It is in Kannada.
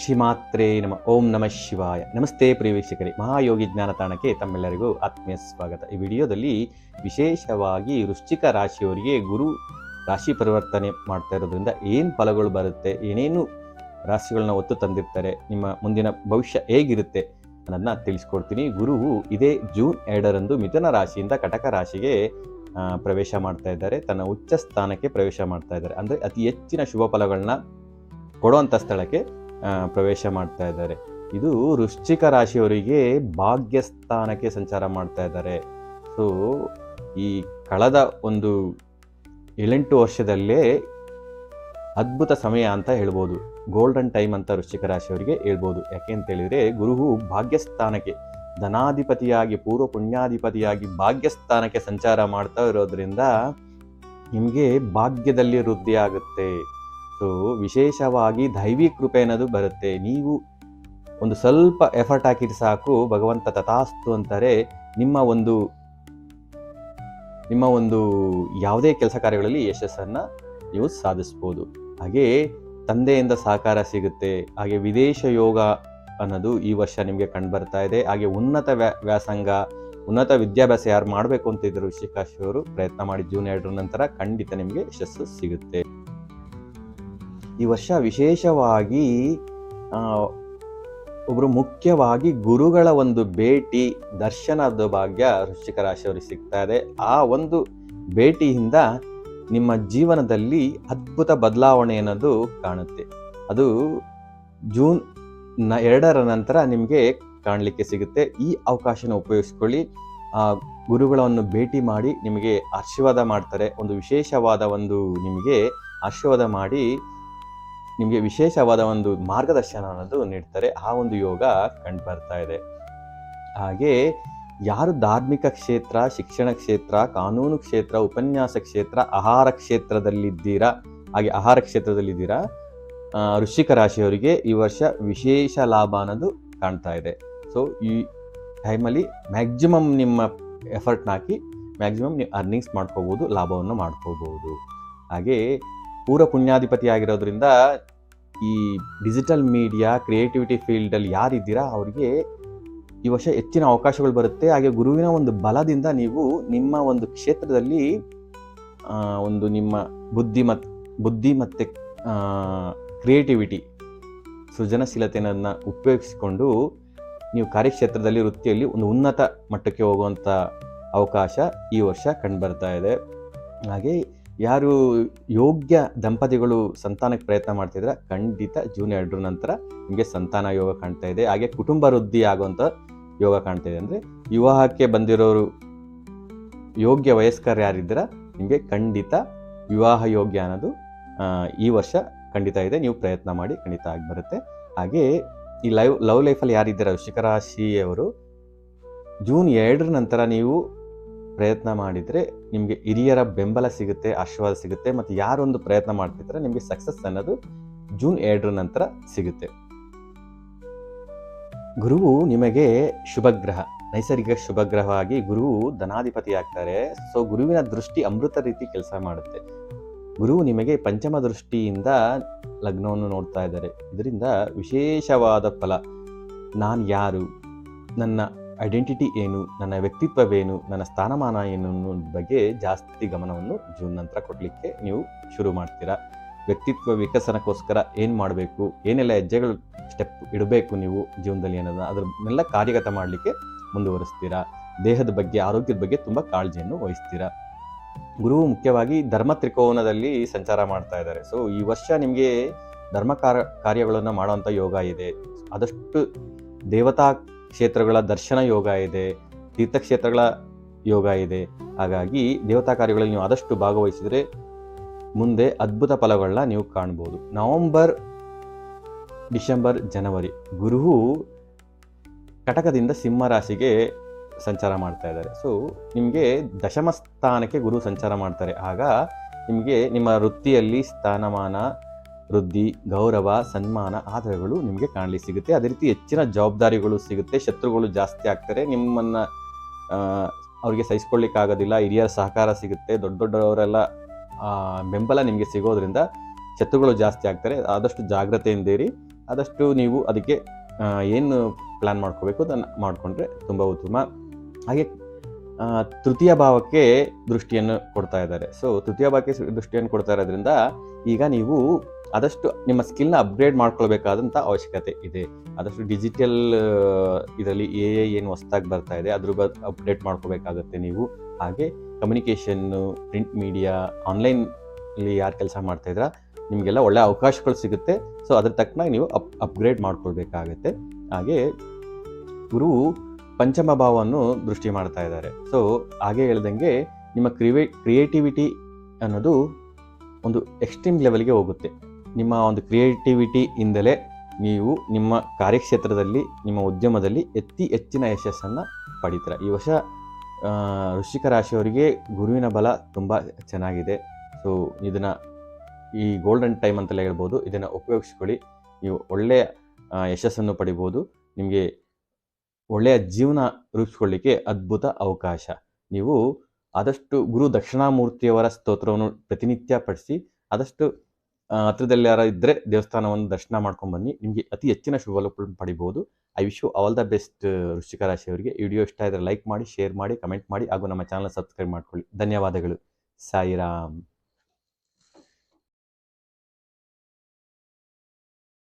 ಶ್ರೀಮಾತ್ರೇ ನಮ. ಓಂ ನಮಃ ಶಿವಾಯ. ನಮಸ್ತೆ ಪ್ರಿಯ ವೀಕ್ಷಕರೇ, ಮಹಾಯೋಗಿ ಜ್ಞಾನ ತಾಣಕ್ಕೆ ತಮ್ಮೆಲ್ಲರಿಗೂ ಆತ್ಮೀಯ ಸ್ವಾಗತ. ಈ ವಿಡಿಯೋದಲ್ಲಿ ವಿಶೇಷವಾಗಿ ವೃಶ್ಚಿಕ ರಾಶಿಯವರಿಗೆ ಗುರು ರಾಶಿ ಪರಿವರ್ತನೆ ಮಾಡ್ತಾ ಇರೋದ್ರಿಂದ ಏನು ಫಲಗಳು ಬರುತ್ತೆ, ಏನೇನು ರಾಶಿಗಳನ್ನ ಒತ್ತು ತಂದಿರ್ತಾರೆ, ನಿಮ್ಮ ಮುಂದಿನ ಭವಿಷ್ಯ ಹೇಗಿರುತ್ತೆ ಅನ್ನೋದನ್ನ ತಿಳಿಸ್ಕೊಡ್ತೀನಿ. ಗುರುವು ಇದೇ ಜೂನ್ 2ರಂದು ಮಿಥುನ ರಾಶಿಯಿಂದ ಕಟಕ ರಾಶಿಗೆ ಪ್ರವೇಶ ಮಾಡ್ತಾ ಇದ್ದಾರೆ. ತನ್ನ ಉಚ್ಚ ಸ್ಥಾನಕ್ಕೆ ಪ್ರವೇಶ ಮಾಡ್ತಾ ಇದ್ದಾರೆ. ಅಂದರೆ ಅತಿ ಹೆಚ್ಚಿನ ಶುಭ ಫಲಗಳನ್ನ ಕೊಡುವಂಥ ಸ್ಥಳಕ್ಕೆ ಪ್ರವೇಶ ಮಾಡ್ತಾ ಇದ್ದಾರೆ. ಇದು ವೃಶ್ಚಿಕ ರಾಶಿಯವರಿಗೆ ಭಾಗ್ಯಸ್ಥಾನಕ್ಕೆ ಸಂಚಾರ ಮಾಡ್ತಾ ಇದ್ದಾರೆ. ಸೊ ಈ ಕಳೆದ ಒಂದು 7-8 ವರ್ಷದಲ್ಲೇ ಅದ್ಭುತ ಸಮಯ ಅಂತ ಹೇಳ್ಬೋದು, ಗೋಲ್ಡನ್ ಟೈಮ್ ಅಂತ ವೃಶ್ಚಿಕ ರಾಶಿಯವರಿಗೆ ಹೇಳ್ಬೋದು. ಯಾಕೆ ಅಂತ ಹೇಳಿದರೆ, ಗುರುವು ಭಾಗ್ಯಸ್ಥಾನಕ್ಕೆ ಧನಾಧಿಪತಿಯಾಗಿ, ಪೂರ್ವ ಪುಣ್ಯಾಧಿಪತಿಯಾಗಿ ಭಾಗ್ಯಸ್ಥಾನಕ್ಕೆ ಸಂಚಾರ ಮಾಡ್ತಾ ಇರೋದ್ರಿಂದ ನಿಮಗೆ ಭಾಗ್ಯದಲ್ಲಿ ವೃದ್ಧಿ ಆಗುತ್ತೆ. ಸೊ ವಿಶೇಷವಾಗಿ ದೈವಿ ಕೃಪೆ ಅನ್ನೋದು ಬರುತ್ತೆ. ನೀವು ಒಂದು ಸ್ವಲ್ಪ ಎಫರ್ಟ್ ಹಾಕಿದ್ರೆ ಸಾಕು, ಭಗವಂತ ತಥಾಸ್ತು ಅಂತಾರೆ. ನಿಮ್ಮ ಒಂದು ಯಾವುದೇ ಕೆಲಸ ಕಾರ್ಯಗಳಲ್ಲಿ ಯಶಸ್ಸನ್ನು ನೀವು ಸಾಧಿಸ್ಬೋದು. ಹಾಗೆ ತಂದೆಯಿಂದ ಸಹಕಾರ ಸಿಗುತ್ತೆ. ಹಾಗೆ ವಿದೇಶ ಯೋಗ ಅನ್ನೋದು ಈ ವರ್ಷ ನಿಮಗೆ ಕಂಡು ಬರ್ತಾ ಇದೆ. ಹಾಗೆ ಉನ್ನತ ವ್ಯಾಸಂಗ, ಉನ್ನತ ವಿದ್ಯಾಭ್ಯಾಸ ಯಾರು ಮಾಡಬೇಕು ಅಂತಿದ್ರು ವೃಶ್ಚಿಕ ರಾಶಿಯವರು ಪ್ರಯತ್ನ ಮಾಡಿ. ಜೂನ್ 2 ನಂತರ ಖಂಡಿತ ನಿಮಗೆ ಯಶಸ್ಸು ಸಿಗುತ್ತೆ. ಈ ವರ್ಷ ವಿಶೇಷವಾಗಿ ಒಬ್ಬರು ಮುಖ್ಯವಾಗಿ ಗುರುಗಳ ಒಂದು ಭೇಟಿ, ದರ್ಶನದ ಭಾಗ್ಯ ವೃಶ್ಚಿಕ ರಾಶಿಯವರಿಗೆ ಸಿಗ್ತಾ ಇದೆ. ಆ ಒಂದು ಭೇಟಿಯಿಂದ ನಿಮ್ಮ ಜೀವನದಲ್ಲಿ ಅದ್ಭುತ ಬದಲಾವಣೆ ಅನ್ನೋದು ಕಾಣುತ್ತೆ. ಅದು ಜೂನ್ 2ರ ನಂತರ ನಿಮಗೆ ಕಾಣಲಿಕ್ಕೆ ಸಿಗುತ್ತೆ. ಈ ಅವಕಾಶನ ಉಪಯೋಗಿಸ್ಕೊಳ್ಳಿ. ಆ ಗುರುಗಳನ್ನು ಭೇಟಿ ಮಾಡಿ ನಿಮಗೆ ಆಶೀರ್ವಾದ ಮಾಡ್ತಾರೆ. ಒಂದು ವಿಶೇಷವಾದ ನಿಮಗೆ ಆಶೀರ್ವಾದ ಮಾಡಿ ನಿಮಗೆ ವಿಶೇಷವಾದ ಒಂದು ಮಾರ್ಗದರ್ಶನ ಅನ್ನೋದು ನೀಡ್ತಾರೆ. ಆ ಒಂದು ಯೋಗ ಕಂಡು ಬರ್ತಾ ಇದೆ. ಹಾಗೆ ಯಾರು ಧಾರ್ಮಿಕ ಕ್ಷೇತ್ರ, ಶಿಕ್ಷಣ ಕ್ಷೇತ್ರ, ಕಾನೂನು ಕ್ಷೇತ್ರ, ಉಪನ್ಯಾಸ ಕ್ಷೇತ್ರ, ಆಹಾರ ಕ್ಷೇತ್ರದಲ್ಲಿದ್ದೀರಾ, ವೃಶ್ಚಿಕ ರಾಶಿಯವರಿಗೆ ಈ ವರ್ಷ ವಿಶೇಷ ಲಾಭ ಅನ್ನೋದು ಕಾಣ್ತಾ ಇದೆ. ಸೊ ಈ ಟೈಮಲ್ಲಿ ಮ್ಯಾಕ್ಸಿಮಮ್ ನಿಮ್ಮ ಎಫರ್ಟ್ನ ಹಾಕಿ ಮ್ಯಾಕ್ಸಿಮಮ್ ನೀವು ಅರ್ನಿಂಗ್ಸ್ ಮಾಡ್ಕೋಬೋದು, ಲಾಭವನ್ನು ಮಾಡ್ಕೋಬಹುದು. ಹಾಗೆ ಪೂರ್ವ ಪುಣ್ಯಾಧಿಪತಿ ಆಗಿರೋದ್ರಿಂದ ಈ ಡಿಜಿಟಲ್ ಮೀಡಿಯಾ, ಕ್ರಿಯೇಟಿವಿಟಿ ಫೀಲ್ಡಲ್ಲಿ ಯಾರಿದ್ದೀರಾ ಅವರಿಗೆ ಈ ವರ್ಷ ಹೆಚ್ಚಿನ ಅವಕಾಶಗಳು ಬರುತ್ತೆ. ಹಾಗೆ ಗುರುವಿನ ಒಂದು ಬಲದಿಂದ ನೀವು ನಿಮ್ಮ ಒಂದು ಕ್ಷೇತ್ರದಲ್ಲಿ ನಿಮ್ಮ ಬುದ್ಧಿ ಮತ್ತು ಕ್ರಿಯೇಟಿವಿಟಿ, ಸೃಜನಶೀಲತೆಯನ್ನು ಉಪಯೋಗಿಸಿಕೊಂಡು ನೀವು ಕಾರ್ಯಕ್ಷೇತ್ರದಲ್ಲಿ, ವೃತ್ತಿಯಲ್ಲಿ ಒಂದು ಉನ್ನತ ಮಟ್ಟಕ್ಕೆ ಹೋಗುವಂಥ ಅವಕಾಶ ಈ ವರ್ಷ ಕಂಡುಬರ್ತಾ ಇದೆ. ಹಾಗೆ ಯಾರು ಯೋಗ್ಯ ದಂಪತಿಗಳು ಸಂತಾನಕ್ಕೆ ಪ್ರಯತ್ನ ಮಾಡ್ತಿದ್ರೆ ಖಂಡಿತ ಜೂನ್ 2 ನಂತರ ನಿಮಗೆ ಸಂತಾನ ಯೋಗ ಕಾಣ್ತಾ ಇದೆ. ಹಾಗೆ ಕುಟುಂಬ ವೃದ್ಧಿ ಆಗುವಂಥ ಯೋಗ ಕಾಣ್ತಾ ಇದೆ. ಅಂದರೆ ವಿವಾಹಕ್ಕೆ ಬಂದಿರೋರು, ಯೋಗ್ಯ ವಯಸ್ಕರು ಯಾರಿದ್ದೀರ ನಿಮಗೆ ಖಂಡಿತ ವಿವಾಹ ಯೋಗ್ಯ ಅನ್ನೋದು ಈ ವರ್ಷ ಖಂಡಿತ ಇದೆ. ನೀವು ಪ್ರಯತ್ನ ಮಾಡಿ, ಖಂಡಿತ ಆಗಿ ಬರುತ್ತೆ. ಹಾಗೆ ಈ ಲವ್ ಲೈಫಲ್ಲಿ ಯಾರಿದ್ದೀರ ವೃಶ್ಚಿಕ ರಾಶಿಯವರು, ಜೂನ್ 2 ನಂತರ ನೀವು ಪ್ರಯತ್ನ ಮಾಡಿದರೆ ನಿಮಗೆ ಹಿರಿಯರ ಬೆಂಬಲ ಸಿಗುತ್ತೆ, ಆಶೀರ್ವಾದ ಸಿಗುತ್ತೆ. ಮತ್ತು ಯಾರೊಂದು ಪ್ರಯತ್ನ ಮಾಡ್ತಿದ್ರೆ ನಿಮಗೆ ಸಕ್ಸಸ್ ಅನ್ನೋದು ಜೂನ್ 2 ನಂತರ ಸಿಗುತ್ತೆ. ಗುರುವು ನಿಮಗೆ ಶುಭಗ್ರಹ, ನೈಸರ್ಗಿಕ ಶುಭಗ್ರಹವಾಗಿ ಗುರುವು ಧನಾಧಿಪತಿ ಆಗ್ತಾರೆ. ಸೊ ಗುರುವಿನ ದೃಷ್ಟಿ ಅಮೃತ ರೀತಿ ಕೆಲಸ ಮಾಡುತ್ತೆ. ಗುರುವು ನಿಮಗೆ ಪಂಚಮ ದೃಷ್ಟಿಯಿಂದ ಲಗ್ನವನ್ನು ನೋಡ್ತಾ ಇದ್ದಾರೆ. ಇದರಿಂದ ವಿಶೇಷವಾದ ಫಲ. ನಾನು ಯಾರು, ನನ್ನ ಐಡೆಂಟಿಟಿ ಏನು, ನನ್ನ ವ್ಯಕ್ತಿತ್ವವೇನು, ನನ್ನ ಸ್ಥಾನಮಾನ ಏನು ಅನ್ನೋದ್ರ ಬಗ್ಗೆ ಜಾಸ್ತಿ ಗಮನವನ್ನು ಜೂನ್ ನಂತರ ಕೊಡಲಿಕ್ಕೆ ನೀವು ಶುರು ಮಾಡ್ತೀರಾ. ವ್ಯಕ್ತಿತ್ವ ವಿಕಸನಕ್ಕೋಸ್ಕರ ಏನು ಮಾಡಬೇಕು, ಏನೆಲ್ಲ ಹೆಜ್ಜೆಗಳು ಸ್ಟೆಪ್ ಇಡಬೇಕು ನೀವು ಜೀವನದಲ್ಲಿ ಅನ್ನೋದನ್ನ ಅದನ್ನೆಲ್ಲ ಕಾರ್ಯಗತ ಮಾಡಲಿಕ್ಕೆ ಮುಂದುವರಿಸ್ತೀರಾ. ದೇಹದ ಬಗ್ಗೆ, ಆರೋಗ್ಯದ ಬಗ್ಗೆ ತುಂಬ ಕಾಳಜಿಯನ್ನು ವಹಿಸ್ತೀರಾ. ಗುರುವು ಮುಖ್ಯವಾಗಿ ಧರ್ಮ ತ್ರಿಕೋನದಲ್ಲಿ ಸಂಚಾರ ಮಾಡ್ತಾ ಇದ್ದಾರೆ. ಸೊ ಈ ವರ್ಷ ನಿಮಗೆ ಧರ್ಮ ಕಾರ್ಯಗಳನ್ನು ಮಾಡುವಂಥ ಯೋಗ ಇದೆ. ಆದಷ್ಟು ದೇವತಾ ಕ್ಷೇತ್ರಗಳ ದರ್ಶನ ಯೋಗ ಇದೆ, ತೀರ್ಥಕ್ಷೇತ್ರಗಳ ಯೋಗ ಇದೆ. ಹಾಗಾಗಿ ದೇವತಾ ಕಾರ್ಯಗಳಲ್ಲಿ ನೀವು ಆದಷ್ಟು ಭಾಗವಹಿಸಿದರೆ ಮುಂದೆ ಅದ್ಭುತ ಫಲಗಳನ್ನ ನೀವು ಕಾಣ್ಬೋದು. ನವೆಂಬರ್, ಡಿಸೆಂಬರ್, ಜನವರಿ ಗುರುವು ಕಟಕದಿಂದ ಸಿಂಹ ರಾಶಿಗೆ ಸಂಚಾರ ಮಾಡ್ತಾ ಇದ್ದಾರೆ. ಸೊ ನಿಮಗೆ ದಶಮ ಸ್ಥಾನಕ್ಕೆ ಗುರು ಸಂಚಾರ ಮಾಡ್ತಾರೆ. ಆಗ ನಿಮಗೆ ನಿಮ್ಮ ವೃತ್ತಿಯಲ್ಲಿ ಸ್ಥಾನಮಾನ, ವೃದ್ಧಿ, ಗೌರವ, ಸನ್ಮಾನ, ಆಧಾರಗಳು ನಿಮಗೆ ಕಾಣಲಿ ಸಿಗುತ್ತೆ. ಅದೇ ರೀತಿ ಹೆಚ್ಚಿನ ಜವಾಬ್ದಾರಿಗಳು ಸಿಗುತ್ತೆ. ಶತ್ರುಗಳು ಜಾಸ್ತಿ ಆಗ್ತಾರೆ. ನಿಮ್ಮನ್ನು ಅವರಿಗೆ ಸಹಿಸ್ಕೊಳ್ಳಿಕ್ಕಾಗೋದಿಲ್ಲ. ಹಿರಿಯರ ಸಹಕಾರ ಸಿಗುತ್ತೆ. ದೊಡ್ಡವರೆಲ್ಲ ಬೆಂಬಲ ನಿಮಗೆ ಸಿಗೋದ್ರಿಂದ ಶತ್ರುಗಳು ಜಾಸ್ತಿ ಆಗ್ತಾರೆ. ಆದಷ್ಟು ಜಾಗ್ರತೆಯಿಂದ ಇರಿ. ಆದಷ್ಟು ನೀವು ಅದಕ್ಕೆ ಏನು ಪ್ಲ್ಯಾನ್ ಮಾಡ್ಕೋಬೇಕು ಅದನ್ನು ಮಾಡಿಕೊಂಡ್ರೆ ತುಂಬ ಉತ್ತಮ. ಹಾಗೆ ತೃತೀಯ ಭಾವಕ್ಕೆ ದೃಷ್ಟಿಯನ್ನು ಕೊಡ್ತಾ ಇದ್ದಾರೆ. ಸೊ ತೃತೀಯ ಭಾವಕ್ಕೆ ದೃಷ್ಟಿಯನ್ನು ಕೊಡ್ತಾ ಇರೋದ್ರಿಂದ ಈಗ ನೀವು ಆದಷ್ಟು ನಿಮ್ಮ ಸ್ಕಿಲ್ನ ಅಪ್ಗ್ರೇಡ್ ಮಾಡ್ಕೊಳ್ಬೇಕಾದಂಥ ಅವಶ್ಯಕತೆ ಇದೆ. ಆದಷ್ಟು ಡಿಜಿಟಲ್ ಇದರಲ್ಲಿ ಏನು ಹೊಸದಾಗಿ ಬರ್ತಾ ಇದೆ ಅದ್ರ ಅಪ್ಡೇಟ್ ಮಾಡ್ಕೋಬೇಕಾಗತ್ತೆ ನೀವು. ಹಾಗೆ ಕಮ್ಯುನಿಕೇಷನ್ನು, ಪ್ರಿಂಟ್ ಮೀಡಿಯಾ, ಆನ್ಲೈನಲ್ಲಿ ಯಾರು ಕೆಲಸ ಮಾಡ್ತಾಯಿದ್ದೀರಾ ನಿಮಗೆಲ್ಲ ಒಳ್ಳೆ ಅವಕಾಶಗಳು ಸಿಗುತ್ತೆ. ಸೊ ಅದ್ರ ತಕ್ಕನಾಗಿ ನೀವು ಅಪ್ಗ್ರೇಡ್ ಮಾಡ್ಕೊಳ್ಬೇಕಾಗತ್ತೆ. ಹಾಗೆ ಗುರುವು ಪಂಚಮ ಭಾವವನ್ನು ದೃಷ್ಟಿ ಮಾಡ್ತಾ ಇದ್ದಾರೆ. ಸೊ ಹಾಗೆ ಹೇಳ್ದಂಗೆ ನಿಮ್ಮ ಕ್ರಿಯೇಟಿವಿಟಿ ಅನ್ನೋದು ಒಂದು ಎಕ್ಸ್ಟ್ರೀಮ್ ಲೆವೆಲ್ಗೆ ಹೋಗುತ್ತೆ. ನಿಮ್ಮ ಒಂದು ಕ್ರಿಯೇಟಿವಿಟಿಯಿಂದಲೇ ನೀವು ನಿಮ್ಮ ಕಾರ್ಯಕ್ಷೇತ್ರದಲ್ಲಿ, ನಿಮ್ಮ ಉದ್ಯಮದಲ್ಲಿ ಹೆಚ್ಚಿನ ಯಶಸ್ಸನ್ನು ಪಡಿತೀರ. ಈ ವರ್ಷ ವೃಶ್ಚಿಕ ರಾಶಿಯವರಿಗೆ ಗುರುವಿನ ಬಲ ತುಂಬ ಚೆನ್ನಾಗಿದೆ. ಸೊ ಇದನ್ನು ಈ ಗೋಲ್ಡನ್ ಟೈಮ್ ಅಂತಲೇ ಹೇಳ್ಬೋದು. ಇದನ್ನು ಉಪಯೋಗಿಸ್ಕೊಳ್ಳಿ. ನೀವು ಒಳ್ಳೆಯ ಯಶಸ್ಸನ್ನು ಪಡಿಬೋದು. ನಿಮಗೆ ಒಳ್ಳೆಯ ಜೀವನ ರೂಪಿಸ್ಕೊಳ್ಳಿಕ್ಕೆ ಅದ್ಭುತ ಅವಕಾಶ. ನೀವು ಆದಷ್ಟು ಗುರು ದಕ್ಷಿಣಾಮೂರ್ತಿಯವರ ಸ್ತೋತ್ರವನ್ನು ಪ್ರತಿನಿತ್ಯ ಪಡಿಸಿ, ಆದಷ್ಟು ಹತ್ರದಲ್ಲಿ ಯಾರು ಇದ್ದರೆ ದೇವಸ್ಥಾನವನ್ನು ದರ್ಶನ ಮಾಡ್ಕೊಂಡ್ಬನ್ನಿ. ನಿಮಗೆ ಅತಿ ಹೆಚ್ಚಿನ ಶುಭ ಪಡಿಬೋದು. I wish you all the best ವೃಶ್ಚಿಕ ರಾಶಿಯವರಿಗೆ. ವಿಡಿಯೋ ಇಷ್ಟ ಇದ್ದರೆ ಲೈಕ್ ಮಾಡಿ, ಶೇರ್ ಮಾಡಿ, ಕಮೆಂಟ್ ಮಾಡಿ ಹಾಗೂ ನಮ್ಮ ಚಾನಲ್ ಸಬ್ಸ್ಕ್ರೈಬ್ ಮಾಡ್ಕೊಳ್ಳಿ. ಧನ್ಯವಾದಗಳು. ಸಾಯಿರಾಮ್.